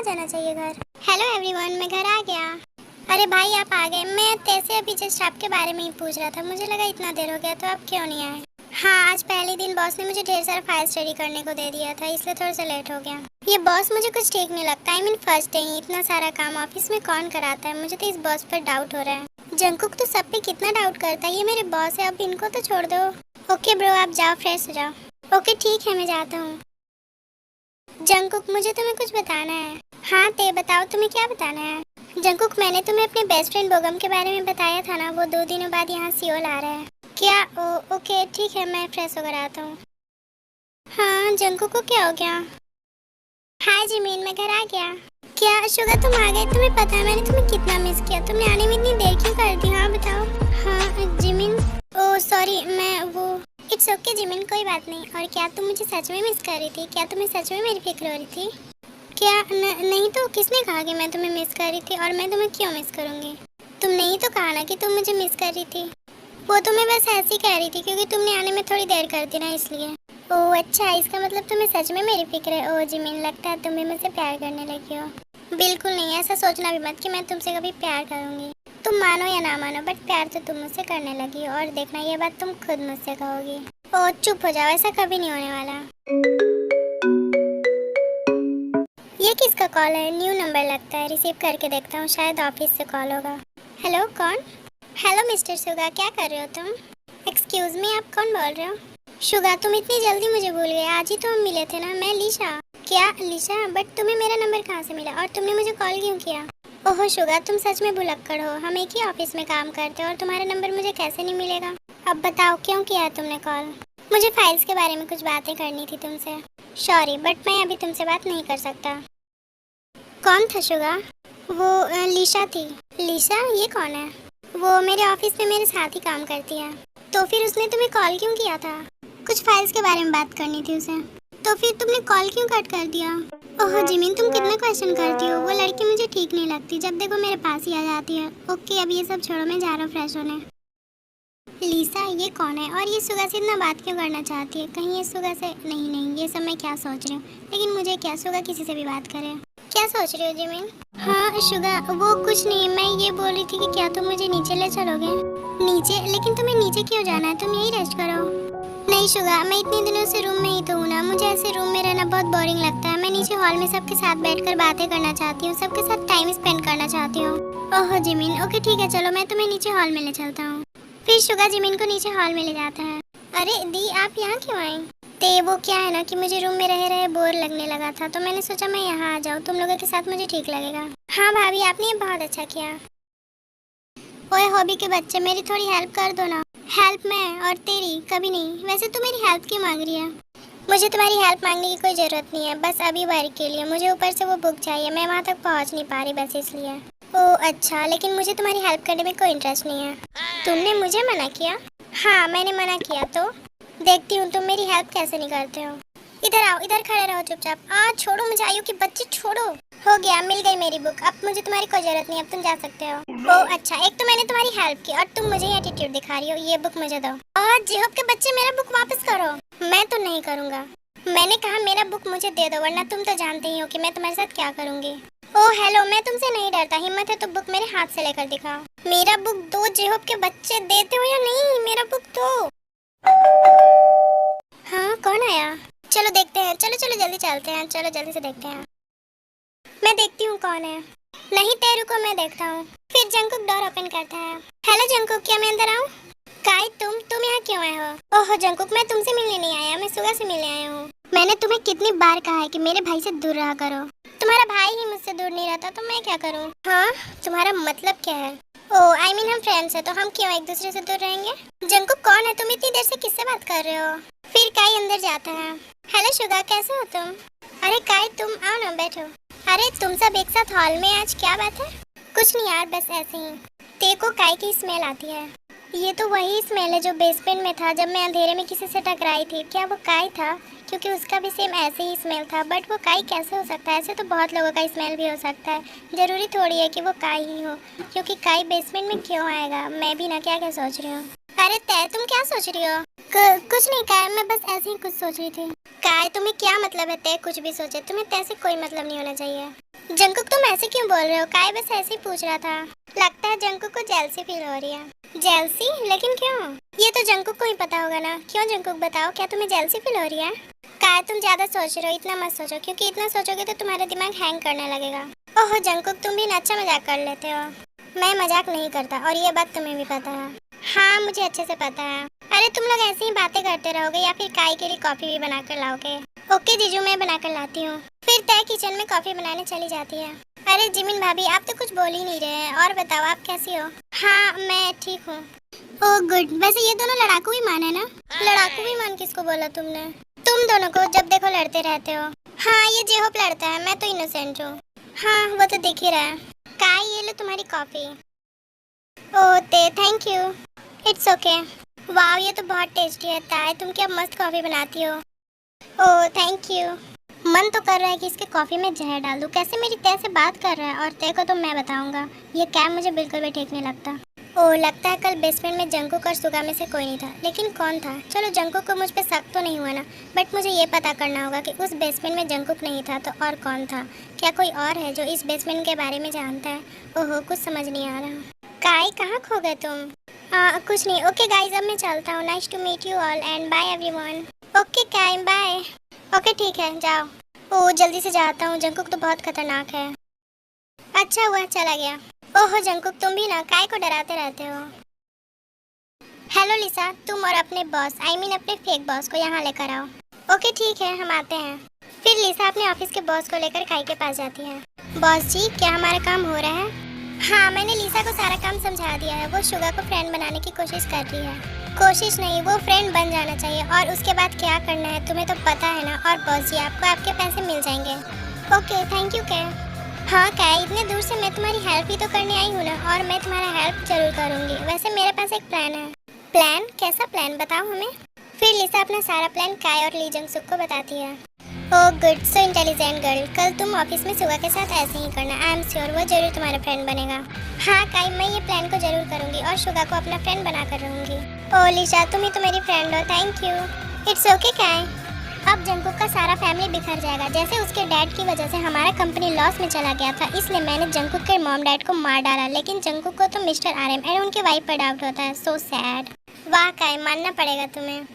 जाना चाहिए घर। हेलो एवरीवन, मैं घर आ गया। अरे भाई आप आ गए। मैं तैसे अभी जस्ट आपके बारे में ही पूछ रहा था, मुझे लगा इतना देर हो गया तो आप क्यों नहीं आए। हाँ, आज पहले दिन बॉस ने मुझे ढेर सारा फाइल स्टडी करने को दे दिया था, इसलिए थोड़ा सा लेट हो गया। ये बॉस मुझे कुछ ठीक नहीं लगता। आई मीन फर्स्ट डे ही इतना सारा काम ऑफिस में कौन कराता है। मुझे तो इस बॉस पर डाउट हो रहा है। जंकुक तो सब पे कितना डाउट करता है। ये मेरे बॉस है, अब इनको तो छोड़ दो। ओके ब्रो, आप जाओ फ्रेश हो जाओ। ओके ठीक है, मैं जाता हूँ। जंकुक, मुझे तुम्हें कुछ बताना है। हाँ ते बताओ, तुम्हें क्या बताना है। जंकुक, मैंने तुम्हें अपने बेस्ट फ्रेंड बोगम के बारे में बताया था ना, वो 2 दिनों बाद यहाँ सियोल आ रहा है। क्या? ओके ठीक है, मैं फ्रेश होकर आता हूँ। हाँ जंकुक को क्या हो गया? हाय जिमिन, मैं घर आ गया। क्या शुगर तुम आ गए? तुम्हें पता है मैंने तुम्हें कितना मिस किया। तुमने आने में इतनी देर क्यों कर दी? हाँ बताओ। हाँ जिमिन, ओह सॉरी, मैं वो इट्स ओके जिमिन, कोई बात नहीं। और क्या तुम मुझे सच में मिस कर रही थी? क्या तुम्हें सच में मेरी फिक्र हो रही थी? क्या नहीं तो किसने कहा कि मैं तुम्हें मिस कर रही थी? और मैं तुम्हें क्यों मिस करूंगी? तुमने ही तो कहा ना कि तुम मुझे मिस कर रही थी। वो तो मैं बस ऐसे ही कह रही थी क्योंकि तुमने आने में थोड़ी देर कर दी ना, इसलिए। ओह अच्छा, इसका मतलब तुम्हें सच में मेरी फिक्र है। ओह जिमिन, लगता है तुम भी मुझसे प्यार करने लगी हो। बिल्कुल नहीं, ऐसा सोचना भी मत कि मैं तुमसे कभी प्यार करूंगी। तुम मानो या ना मानो, बट प्यार तो तुम मुझसे करने लगी हो। और देखना, ये बात तुम खुद मुझसे कहोगी। ओह चुप हो जाओ, ऐसा कभी नहीं होने वाला। ये किसका कॉल है? न्यू नंबर लगता है। रिसीव करके देखता हूँ, शायद ऑफिस से कॉल होगा। हेलो, कौन? हेलो मिस्टर सुगा, क्या कर रहे हो तुम? एक्सक्यूज मी, आप कौन बोल रहे हो? शुगा, तुम इतनी जल्दी मुझे भूल गए? आज ही तो हम मिले थे ना। मैं लिशा। क्या लिशा? बट तुम्हें मेरा नंबर कहाँ से मिला और तुमने मुझे कॉल क्यों किया? ओहो शुगा, तुम सच में भुलक्कड़ हो। हम एक ही ऑफिस में काम करते हैं और तुम्हारा नंबर मुझे कैसे नहीं मिलेगा? अब बताओ क्यों किया है तुमने कॉल? मुझे फाइल्स के बारे में कुछ बातें करनी थी तुमसे। सॉरी, बट मैं अभी तुमसे बात नहीं कर सकता। कौन था शुगा? वो लिशा थी। लिशा? ये कौन है? वो मेरे ऑफिस में मेरे साथ ही काम करती है। तो फिर उसने तुम्हें कॉल क्यों किया था? कुछ फाइल्स के बारे में बात करनी थी उसे। तो फिर तुमने कॉल क्यों कट कर दिया? ओह जिमिन, तुम कितना क्वेश्चन करती हो। वो लड़की मुझे ठीक नहीं लगती, जब देखो मेरे पास ही आ जाती है। ओके अब ये सब छोड़ो, मैं जा रहा हूँ फ्रेश होने। लिसा, ये कौन है? और ये सुगा से इतना बात क्यों करना चाहती है? कहीं ये सुगा से नहीं नहीं, ये सब मैं क्या सोच रही हूँ। लेकिन मुझे क्या, सुगा किसी से भी बात करे। क्या सोच रही हो जिमिन? हाँ शुगा, वो कुछ नहीं, मैं ये बोल रही थी कि क्या तुम मुझे नीचे ले चलोगे? नीचे? लेकिन तुम्हें नीचे क्यों जाना है? तुम यही रेस्ट करो। नहीं शुगा, मैं इतने दिनों से रूम में ही तो हूँ ना। मुझे ऐसे रूम में रहना बहुत बोरिंग लगता है। मैं नीचे हॉल में सबके साथ बैठकर बातें करना चाहती हूँ, सबके साथ टाइम स्पेंड करना चाहती हूँ। ओह जिमिन, ओके ठीक है, चलो मैं तुम्हें नीचे हॉल में ले चलता हूँ। फिर शुगा जिमिन को नीचे हॉल में ले जाता है। अरे दी, आप यहाँ क्यों आई? ते वो क्या है ना कि मुझे रूम में रहे रहे बोर लगने लगा था, तो मैंने सोचा मैं यहाँ आ जाऊँ, तुम लोगों के साथ मुझे ठीक लगेगा। हाँ भाभी, आपने ये बहुत अच्छा किया। ओए हॉबी के बच्चे, मेरी थोड़ी हेल्प कर दो ना। हेल्प मैं और तेरी कभी नहीं। वैसे तू मेरी हेल्प क्यों मांग रही है? मुझे तुम्हारी हेल्प मांगने की कोई जरूरत नहीं है, बस अभी वर्क के लिए। मुझे ऊपर से वो बुक चाहिए, मैं वहाँ तक पहुँच नहीं पा रही बस इसलिए। ओह अच्छा, लेकिन मुझे तुम्हारी हेल्प करने में कोई इंटरेस्ट नहीं है। तुमने मुझे मना किया? हाँ मैंने मना किया, तो देखती हूँ तुम मेरी हेल्प कैसे नहीं करते हो। इधर आओ, इधर खड़े रहो चुपचाप। छोड़ो मुझे, आयु की बच्ची छोड़ो। हो गया, मिल गई मेरी बुक। अब मुझे तुम्हारी कोई जरूरत नहीं, अब तुम जा सकते हो। ओह अच्छा, एक तो मैंने तुम्हारी हेल्प की और तुम मुझे एटीट्यूड दिखा रही हो। ये बुक मुझे दो। और जिहोब के बच्चे, मेरा बुक वापस करो। मैं तो नहीं करूँगा। मैंने कहा मेरा बुक मुझे दे दो, वरना तुम तो जानते ही हो कि मैं तुम्हारे साथ क्या करूँगी। ओह हेलो, मैं तुमसे नहीं डरता। हिम्मत है तो बुक मेरे हाथ से लेकर दिखाओ। मेरा बुक दो जिहोब के बच्चे, देते हो या नहीं? मेरा बुक दो। हाँ कौन आया? चलो देखते हैं, चलो चलो जल्दी चलते हैं, चलो जल्दी से देखते हैं। मैं देखती हूँ कौन है। नहीं तेरू को मैं देखता हूँ। फिर जंकुक डोर ओपन करता है। हेलो जंकुक, क्या मैं अंदर आऊँ? काई तुम यहाँ क्यों आए हो? ओह जंकुक, मैं तुमसे मिलने नहीं आया, मैं सुगा से मिलने आया हूँ। मैंने तुम्हें कितनी बार कहा है कि मेरे भाई से दूर रहा करो। तुम्हारा भाई ही मुझसे दूर नहीं रहता, तो मैं क्या करूँ? हाँ तुम्हारा मतलब क्या है? ओह आई मीन हम फ्रेंड्स हैं, तो हम क्यों एक दूसरे से दूर रहेंगे? जंकुक कौन है? तुम इतनी देर से किससे बात कर रहे हो? फिर काई अंदर जाता है। हेलो शुगा, कैसे हो तुम? अरे काई तुम आओ ना, बैठो। अरे तुम सब एक साथ हॉल में, आज क्या बात है? कुछ नहीं यार, बस ऐसे ही। तेको काई की स्मेल आती है। ये तो वही स्मेल है जो बेसमेंट में था जब मैं अंधेरे में किसी से टकराई थी। क्या वो काई था? क्योंकि उसका भी सेम ऐसे ही स्मेल था। बट वो काई कैसे हो सकता है? ऐसे तो बहुत लोगों का स्मेल भी हो सकता है, जरूरी थोड़ी है कि वो काई ही हो। क्योंकि काई बेसमेंट में क्यों आएगा? मैं भी ना क्या क्या सोच रही हूँ। अरे तय तुम क्या सोच रही हो? कुछ नहीं काय, मैं बस ऐसे ही कुछ सोच रही थी। काय तुम्हें क्या मतलब है ते कुछ भी सोचे? तुम्हें तैसे कोई मतलब नहीं होना चाहिए। जंकुक तुम ऐसे क्यों बोल रहे हो? काय बस ऐसे ही पूछ रहा था। लगता है जंकुक को जेलसी फील हो रही है। जेलसी? लेकिन क्यों? ये तो जंकुक को ही पता होगा ना। क्यों जंकुक बताओ, क्या तुम्हें जेलसी फील हो रही है? काय तुम ज्यादा सोच रहे हो, इतना मत सोचो, क्योंकि इतना सोचोगे तो तुम्हारा दिमाग हैंग करने लगेगा। ओहो जंकुक, तुम भी ना अच्छा मजाक कर लेते हो। मैं मजाक नहीं करता और ये बात तुम्हें भी पता है। हाँ मुझे अच्छे से पता है। अरे तुम लोग ऐसे ही बातें करते रहोगे या फिर काय के लिए कॉफी भी बना कर लाओगे? ओके जीजू, मैं बना कर लाती हूँ। फिर तय किचन में कॉफी बनाने चली जाती है। अरे जिमिन भाभी, आप तो कुछ बोल ही नहीं रहे हैं। और बताओ आप कैसी हो? हाँ मैं ठीक हूँ। Oh good. वैसे ये दोनों लड़ाकू विमान है ना? लड़ाकू विमान किसको बोला तुमने? तुम दोनों को, जब देखो लड़ते रहते हो। हाँ ये जेहोप लड़ता है, मैं तो इनोसेंट हूँ। हाँ वो तो दिख ही रहा है। काय ये लो तुम्हारी कॉफी। ओह ते थैंक यू। It's okay. वाह ये तो बहुत टेस्टी है। ताई तुम क्या मस्त कॉफी बनाती हो। Oh thank you. मन तो कर रहा है कि इसके कॉफी में जहर डाल दूं। कैसे मेरी तय से बात कर रहा है और तय को तो मैं बताऊंगा। ये कैब मुझे बिल्कुल भी ठीक नहीं लगता। ओह लगता है कल बेसमेंट में जंकुक और सुगा में से कोई नहीं था। लेकिन कौन था? चलो जंकुक को मुझ पे शक तो नहीं हुआ ना, बट मुझे ये पता करना होगा कि उस बेसमेंट में जंकुक नहीं था तो और कौन था। क्या कोई और है जो इस बेसमेंट के बारे में जानता है? ओहो कुछ समझ नहीं आ रहा। काय कहाँ खो गए तुम? कुछ नहीं। ओके गाइस अब मैं चलता हूँ। Nice to meet you all and bye everyone. Okay काय बाय। ओके ठीक है जाओ। ओह जल्दी से जाता हूँ, जंकुक तो बहुत खतरनाक है। अच्छा हुआ चला गया। ओहो जंकुक तुम भी ना काय को डराते रहते हो। हेलो लिसा, तुम और अपने बॉस अपने फेक बॉस को यहाँ लेकर आओ। ओके ठीक है हम आते हैं। फिर लिसा अपने ऑफिस के बॉस को लेकर काय के पास जाती है। बॉस जी क्या हमारा काम हो रहा है? हाँ मैंने लिसा को सारा काम समझा दिया है। वो शुगा को फ्रेंड बनाने की कोशिश कर रही है। कोशिश नहीं, वो फ्रेंड बन जाना चाहिए। और उसके बाद क्या करना है तुम्हें तो पता है ना। और बॉस जी आपको आपके पैसे मिल जाएंगे। ओके थैंक यू कै। हाँ काय इतने दूर से मैं तुम्हारी हेल्प ही तो करने आई हूँ ना, और मैं तुम्हारा हेल्प जरूर करूँगी। वैसे मेरे पास एक प्लान है। प्लान? कैसा प्लान बताओ हमें। फिर लिसा अपना सारा प्लान काय और ली जंग सुक को बताती है। Oh good, so intelligent girl. कल तुम ऑफिस में सुगा के साथ ऐसे ही करना। आई एम श्योर वो जरूर तुम्हारा फ्रेंड बनेगा। हाँ काय मैं ये प्लान को जरूर करूँगी और सुगा को अपना फ्रेंड बना कर रहूँगी। ओह लिशा तुम ही तो मेरी फ्रेंड हो। Thank you. इट्स ओके काय। अब जंकुक का सारा फैमिली बिखर जाएगा। जैसे उसके डैड की वजह से हमारा कंपनी लॉस में चला गया था, इसलिए मैंने जंकुक के मॉम डैड को मार डाला। लेकिन जंकुक को तो मिस्टर आरएम एंड उनके वाइफ पर डाउट होता है। So sad. वाह काय मानना पड़ेगा तुम्हें।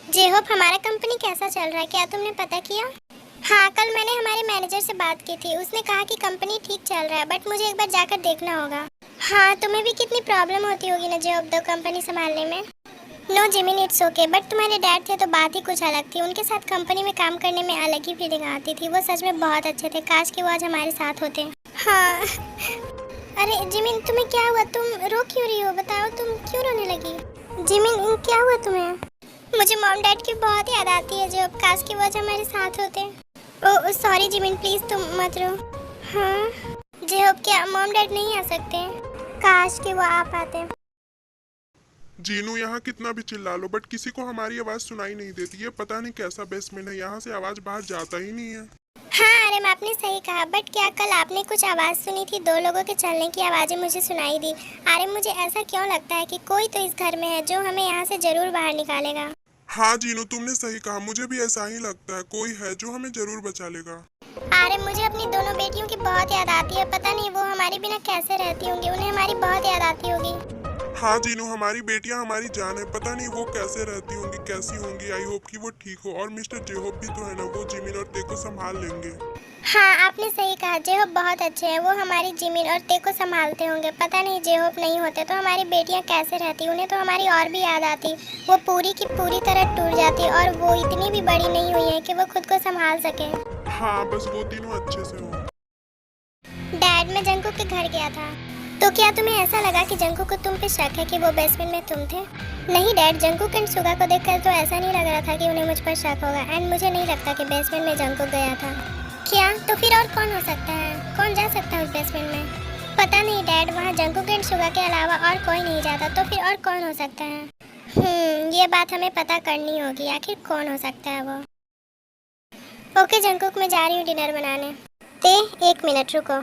जेहोप हमारा कंपनी कैसा चल रहा है, क्या तुमने पता किया? हाँ कल मैंने हमारे मैनेजर से बात की थी। उसने कहा कि कंपनी ठीक चल रहा है, बट मुझे एक बार जाकर देखना होगा। हाँ तुम्हें भी कितनी प्रॉब्लम होती होगी ना जेहोप दो कंपनी संभालने में। No Jimin it's okay, but तुम्हारे डैड थे तो बात ही कुछ अलग थी। उनके साथ कंपनी में काम करने में अलग ही फीलिंग आती थी। वो सच में बहुत अच्छे थे। काश कि वो आज हमारे साथ होते। हाँ अरे जिमिन तुम्हें क्या हुआ? तुम रो क्यों रही हो? बताओ तुम क्यों रोने लगी? जिमिन क्या हुआ तुम्हें? मुझे मॉम डैड की बहुत याद आती है। जो काश कि वो आज हमारे साथ होते। ओह सॉरी जिमिन प्लीज तुम मत रो। हाँ जेहोप क्या मॉम डैड नहीं आ सकते? काश कि वो आ पाते। जीनू यहाँ कितना भी चिल्ला लो बट किसी को हमारी आवाज सुनाई नहीं देती। ये पता नहीं कैसा बेसमेंट है, यहाँ से आवाज बाहर जाता ही नहीं है। हाँ अरे आपने सही कहा, बट क्या कल आपने कुछ आवाज सुनी थी? दो लोगों के चलने की आवाजें मुझे सुनाई दी। अरे मुझे ऐसा क्यों लगता है कि कोई तो इस घर में है जो हमें यहाँ से जरूर बाहर निकालेगा। हाँ जीनू तुमने सही कहा, मुझे भी ऐसा ही लगता है। कोई है जो हमें जरूर बचा लेगा। अरे मुझे अपनी दोनों बेटियों की बहुत याद आती है। पता नहीं वो हमारे बिना कैसे रहती होंगी। उन्हें हमारी बहुत याद आती होगी। हाँ जीनू हमारी बेटियां हमारी जान है। पता नहीं वो कैसे रहती होंगी, कैसी होंगी। आई होप कि वो ठीक हो। और मिस्टर जेहोप भी तो है ना, वो जिमिन और ते को संभाल लेंगे। हाँ आपने सही कहा, जेहोप बहुत अच्छे हैं। वो हमारी जिमिन और ते को संभालते होंगे। पता नहीं जेहोप नहीं होते तो हमारी बेटियां कैसे रहती। उन्हें तो हमारी और भी याद आती। वो पूरी की पूरी तरह टूट जाती और वो इतनी भी बड़ी नहीं हुई है कि वो खुद को संभाल सके। हाँ बस वो तीनों अच्छे से हो। डैड मैं जंकुक के घर गया था। तो क्या तुम्हें ऐसा लगा कि जंकुक को तुम पे शक है कि वो बेसमेंट में तुम थे? नहीं डैड, जंकुक एंड सुगा को देखकर तो ऐसा नहीं लग रहा था कि उन्हें मुझ पर शक होगा। एंड मुझे नहीं लगता कि बेसमेंट में जंकुक गया था। क्या? तो फिर और कौन हो सकता है? कौन जा सकता है उस बेसमेंट में? पता नहीं डैड, वहाँ जंकुक एंड सुगा के अलावा और कोई नहीं जाता। तो फिर और कौन हो सकता है? ये बात हमें पता करनी होगी। आखिर कौन हो सकता है वो? ओके जंकुक मैं जा रही हूँ डिनर बनाने। ते 1 मिनट रुको।